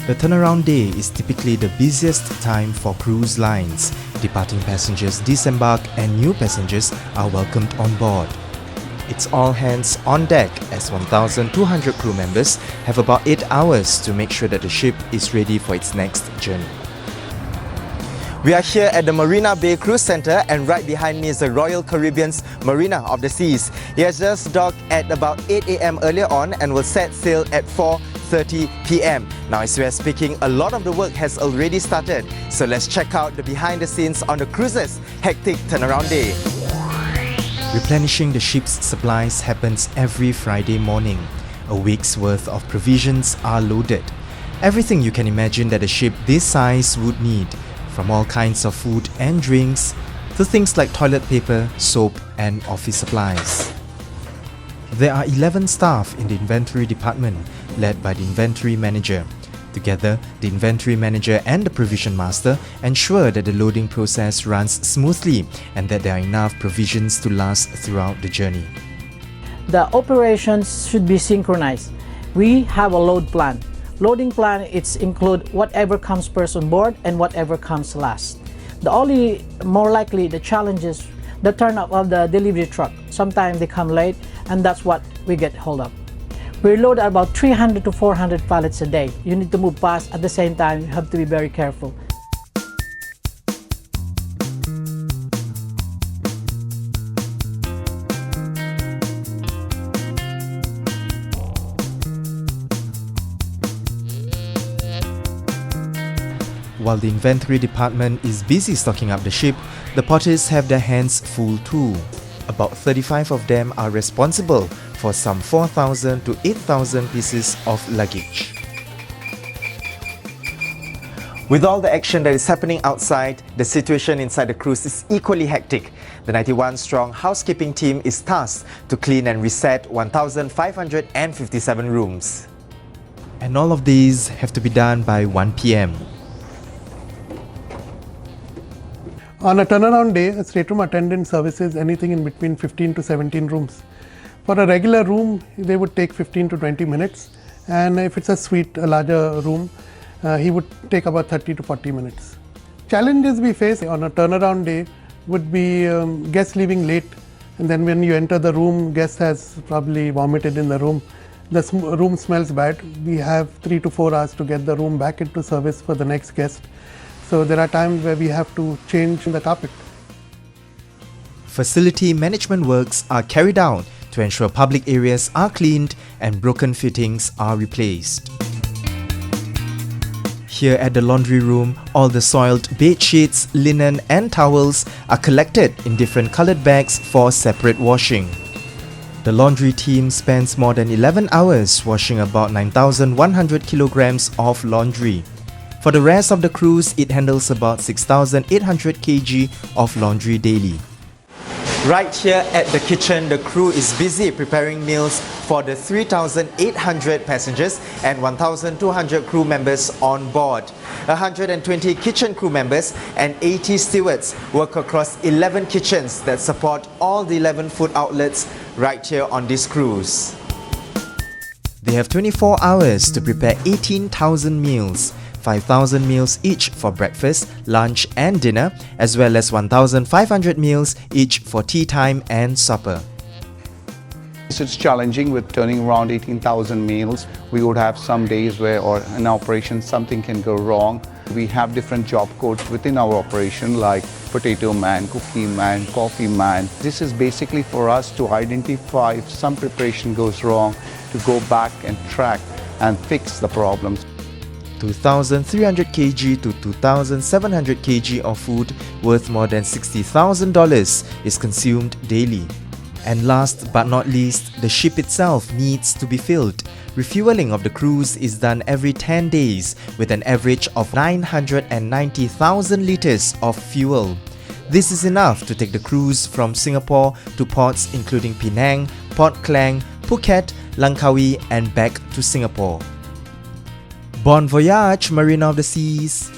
The turnaround day is typically the busiest time for cruise lines. Departing passengers disembark and new passengers are welcomed on board. It's all hands on deck as 1,200 crew members have about 8 hours to make sure that the ship is ready for its next journey. We are here at the Marina Bay Cruise Center, and right behind me is the Royal Caribbean's Marina of the Seas. He has just docked at about 8 a.m. earlier on and will set sail at 4:30 p.m. Now, as we are speaking, a lot of the work has already started. So let's check out the behind the scenes on the cruise's hectic turnaround day. Replenishing the ship's supplies happens every Friday morning. A week's worth of provisions are loaded. Everything you can imagine that a ship this size would need, from all kinds of food and drinks to things like toilet paper, soap and office supplies. There are 11 staff in the inventory department, led by the inventory manager. Together, the inventory manager and the provision master ensure that the loading process runs smoothly and that there are enough provisions to last throughout the journey. The operations should be synchronized. We have a load plan. Loading plan include whatever comes first on board and whatever comes last. The only more likely the challenge is the turn up of the delivery truck. Sometimes they come late, and that's what we get hold up. We load about 300 to 400 pallets a day. You need to move fast. At the same time, you have to be very careful. While the inventory department is busy stocking up the ship, the porters have their hands full too. About 35 of them are responsible for some 4,000 to 8,000 pieces of luggage. With all the action that is happening outside, the situation inside the cruise is equally hectic. The 91-strong housekeeping team is tasked to clean and reset 1,557 rooms. And all of these have to be done by 1 p.m. On a turnaround day, a stateroom attendant services anything in between 15 to 17 rooms. For a regular room, they would take 15 to 20 minutes, and if it's a suite, a larger room, he would take about 30 to 40 minutes. Challenges we face on a turnaround day would be guests leaving late, and then when you enter the room, guest has probably vomited in the room. The room smells bad. We have 3 to 4 hours to get the room back into service for the next guest. So there are times where we have to change the carpet. Facility management works are carried out to ensure public areas are cleaned and broken fittings are replaced. Here at the laundry room, all the soiled bed sheets, linen and towels are collected in different colored bags for separate washing. The laundry team spends more than 11 hours washing about 9,100 kilograms of laundry. For the rest of the cruise, it handles about 6,800 kg of laundry daily. Right here at the kitchen, the crew is busy preparing meals for the 3,800 passengers and 1,200 crew members on board. 120 kitchen crew members and 80 stewards work across 11 kitchens that support all the 11 food outlets right here on this cruise. They have 24 hours to prepare 18,000 meals. 5,000 meals each for breakfast, lunch and dinner, as well as 1,500 meals each for tea time and supper. It's challenging with turning around 18,000 meals. We would have some days where in operation something can go wrong. We have different job codes within our operation like potato man, cookie man, coffee man. This is basically for us to identify if some preparation goes wrong, to go back and track and fix the problems. 2,300 kg to 2,700 kg of food worth more than $60,000 is consumed daily. And last but not least, the ship itself needs to be filled. Refueling of the cruise is done every 10 days with an average of 990,000 liters of fuel. This is enough to take the cruise from Singapore to ports including Penang, Port Klang, Phuket, Langkawi and back to Singapore. Bon voyage, Marina of the Seas!